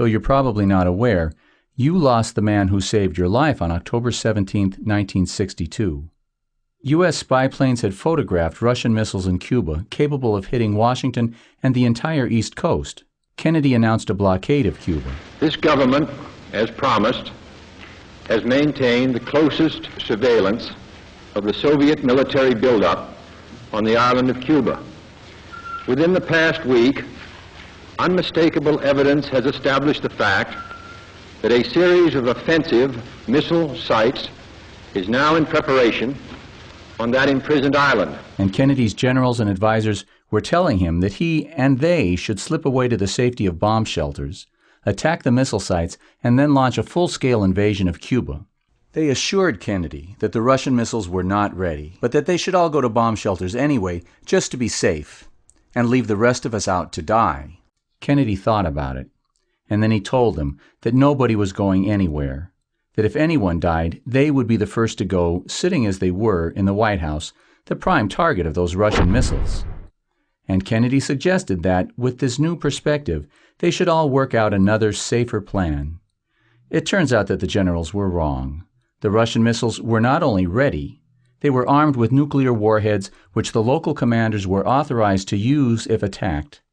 though you're probably not aware, you lost the man who saved your life on October 17, 1962. U.S. spy planes had photographed Russian missiles in Cuba capable of hitting Washington and the entire East Coast. Kennedy announced a blockade of Cuba. This government, as promised, has maintained the closest surveillance of the Soviet military buildup on the island of Cuba. Within the past week, unmistakable evidence has established the fact that a series of offensive missile sites is now in preparation on that imprisoned island. And Kennedy's generals and advisors were telling him that he and they should slip away to the safety of bomb shelters, attack the missile sites, and then launch a full-scale invasion of Cuba. They assured Kennedy that the Russian missiles were not ready, but that they should all go to bomb shelters anyway, just to be safe, and leave the rest of us out to die. Kennedy thought about it, and then he told them that nobody was going anywhere, that if anyone died, they would be the first to go, sitting as they were in the White House, the prime target of those Russian missiles. And Kennedy suggested that, with this new perspective, they should all work out another, safer plan. It turns out that the generals were wrong. The Russian missiles were not only ready, they were armed with nuclear warheads which the local commanders were authorized to use if attacked.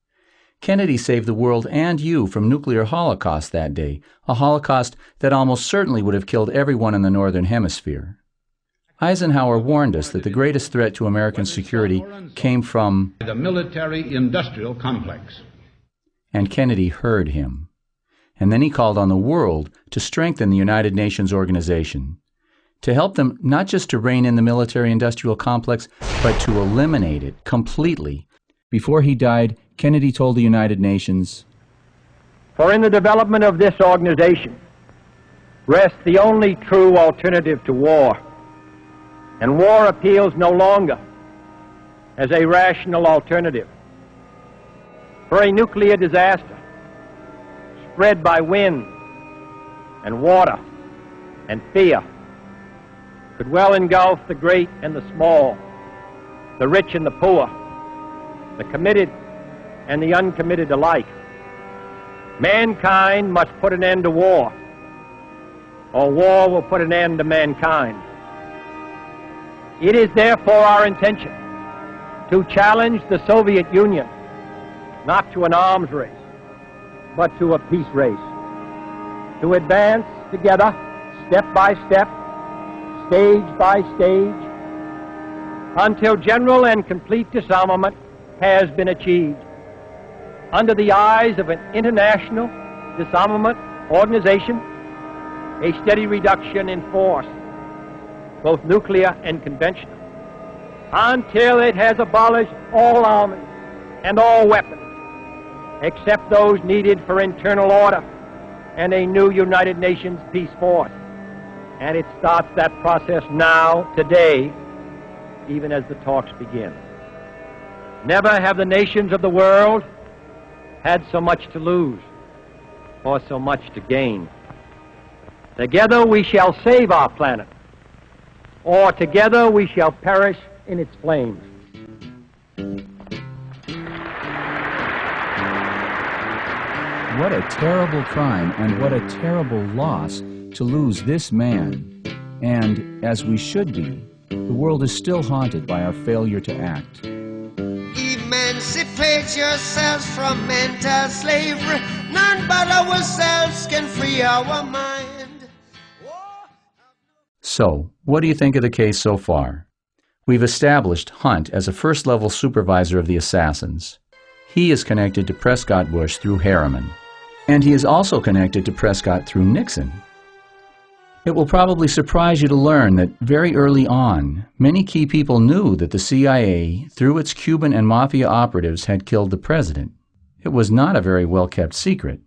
Kennedy saved the world and you from nuclear holocaust that day, a holocaust that almost certainly would have killed everyone in the Northern Hemisphere. Eisenhower warned us that the greatest threat to American security came from the military-industrial complex. And Kennedy heard him. And then he called on the world to strengthen the United Nations organization, to help them not just to rein in the military-industrial complex, but to eliminate it completely. Before he died, Kennedy told the United Nations, "For in the development of this organization rests the only true alternative to war, and war appeals no longer as a rational alternative. For a nuclear disaster spread by wind and water and fear could well engulf the great and the small, the rich and the poor, the committed and the uncommitted alike. Mankind must put an end to war, or war will put an end to mankind. It is therefore our intention to challenge the Soviet Union, not to an arms race, but to a peace race, to advance together, step by step, stage by stage, until general and complete disarmament has been achieved, under the eyes of an international disarmament organization, a steady reduction in force, both nuclear and conventional, until it has abolished all armies and all weapons, except those needed for internal order and a new United Nations peace force. And it starts that process now, today, even as the talks begin. Never have the nations of the world had so much to lose or so much to gain. Together we shall save our planet, or together we shall perish in its flames." What a terrible crime and what a terrible loss to lose this man. And, as we should be, the world is still haunted by our failure to act. Emancipate yourselves from mental slavery. None but ourselves can free our mind. So, what do you think of the case so far? We've established Hunt as a first-level supervisor of the assassins. He is connected to Prescott Bush through Harriman. And he is also connected to Prescott through Nixon. It will probably surprise you to learn that very early on, many key people knew that the CIA, through its Cuban and Mafia operatives, had killed the president. It was not a very well-kept secret.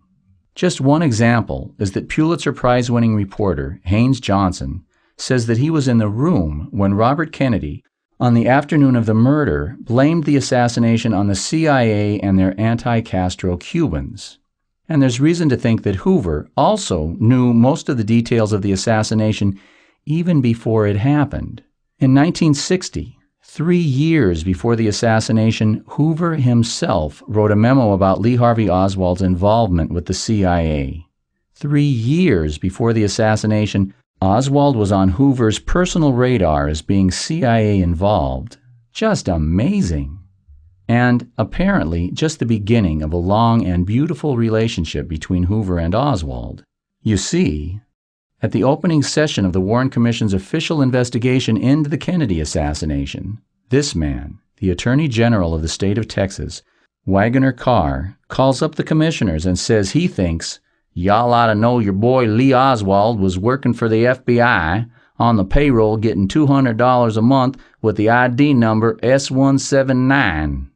Just one example is that Pulitzer Prize-winning reporter Haynes Johnson says that he was in the room when Robert Kennedy, on the afternoon of the murder, blamed the assassination on the CIA and their anti-Castro Cubans. And there's reason to think that Hoover also knew most of the details of the assassination even before it happened. In 1960, 3 years before the assassination, Hoover himself wrote a memo about Lee Harvey Oswald's involvement with the CIA. 3 years before the assassination, Oswald was on Hoover's personal radar as being CIA involved. Just amazing. And apparently just the beginning of a long and beautiful relationship between Hoover and Oswald. You see, at the opening session of the Warren Commission's official investigation into the Kennedy assassination, this man, the Attorney General of the state of Texas, Wagoner Carr, calls up the commissioners and says he thinks, "Y'all ought to know your boy Lee Oswald was working for the FBI on the payroll getting $200 a month with the ID number S179.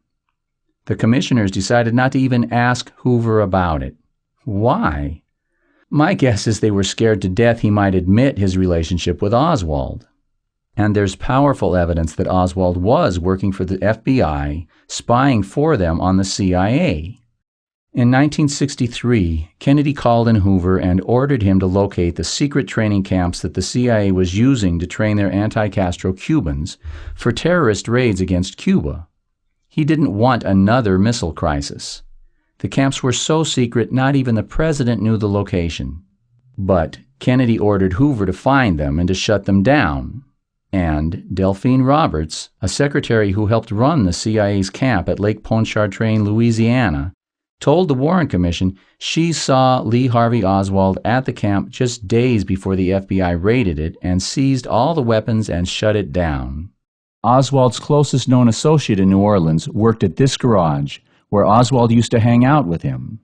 The commissioners decided not to even ask Hoover about it. Why? My guess is they were scared to death he might admit his relationship with Oswald. And there's powerful evidence that Oswald was working for the FBI, spying for them on the CIA. In 1963, Kennedy called in Hoover and ordered him to locate the secret training camps that the CIA was using to train their anti-Castro Cubans for terrorist raids against Cuba. He didn't want another missile crisis. The camps were so secret, not even the president knew the location. But Kennedy ordered Hoover to find them and to shut them down. And Delphine Roberts, a secretary who helped run the CIA's camp at Lake Pontchartrain, Louisiana, told the Warren Commission she saw Lee Harvey Oswald at the camp just days before the FBI raided it and seized all the weapons and shut it down. Oswald's closest known associate in New Orleans worked at this garage, where Oswald used to hang out with him.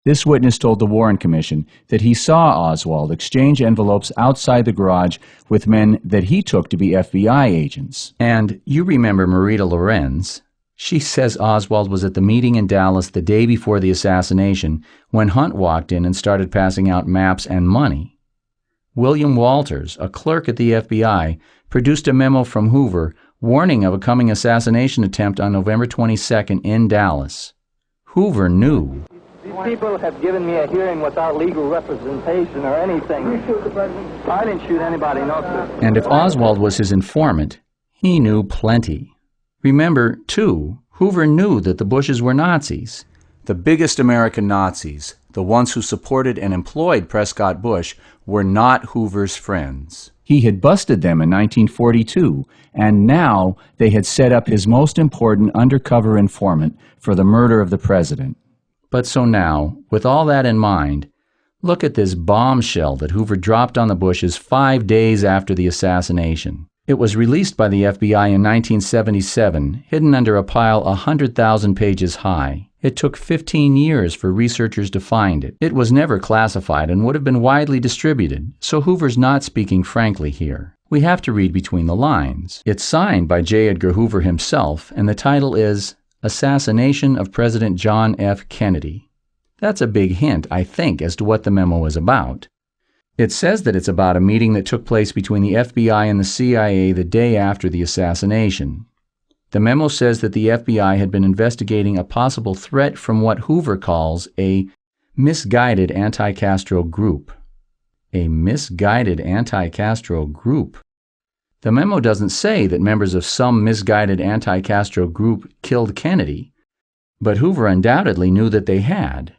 This witness told the Warren Commission that he saw Oswald exchange envelopes outside the garage with men that he took to be FBI agents. And you remember Marita Lorenz. She says Oswald was at the meeting in Dallas the day before the assassination when Hunt walked in and started passing out maps and money. William Walters, a clerk at the FBI, produced a memo from Hoover warning of a coming assassination attempt on November 22nd in Dallas. Hoover knew. These people have given me a hearing without legal representation or anything. You shoot the president? I didn't shoot anybody, no, sir. And if Oswald was his informant, he knew plenty. Remember, too, Hoover knew that the Bushes were Nazis. The biggest American Nazis, the ones who supported and employed Prescott Bush, were not Hoover's friends. He had busted them in 1942, and now they had set up his most important undercover informant for the murder of the president. But so now, with all that in mind, look at this bombshell that Hoover dropped on the Bushes 5 days after the assassination. It was released by the FBI in 1977, hidden under a pile 100,000 pages high. It took 15 years for researchers to find it. It was never classified and would have been widely distributed, so Hoover's not speaking frankly here. We have to read between the lines. It's signed by J. Edgar Hoover himself, and the title is Assassination of President John F. Kennedy. That's a big hint, I think, as to what the memo is about. It says that it's about a meeting that took place between the FBI and the CIA the day after the assassination. The memo says that the FBI had been investigating a possible threat from what Hoover calls a misguided anti-Castro group. A misguided anti-Castro group. The memo doesn't say that members of some misguided anti-Castro group killed Kennedy, but Hoover undoubtedly knew that they had.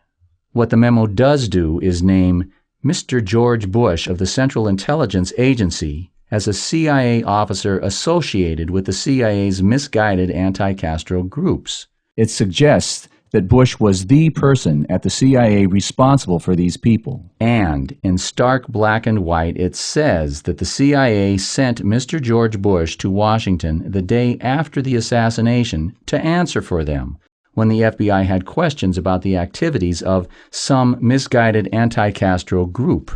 What the memo does do is name Mr. George Bush of the Central Intelligence Agency as a CIA officer associated with the CIA's misguided anti-Castro groups. It suggests that Bush was the person at the CIA responsible for these people. And in stark black and white, it says that the CIA sent Mr. George Bush to Washington the day after the assassination to answer for them, when the FBI had questions about the activities of some misguided anti-Castro group.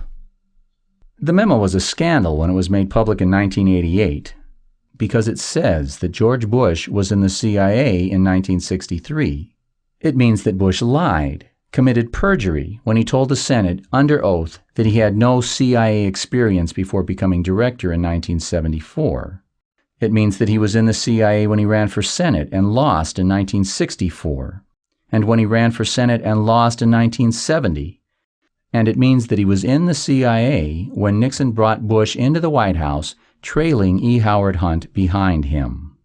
The memo was a scandal when it was made public in 1988, because it says that George Bush was in the CIA in 1963. It means that Bush lied, committed perjury when he told the Senate under oath that he had no CIA experience before becoming director in 1974. It means that he was in the CIA when he ran for Senate and lost in 1964, and when he ran for Senate and lost in 1970. And it means that he was in the CIA when Nixon brought Bush into the White House, trailing E. Howard Hunt behind him.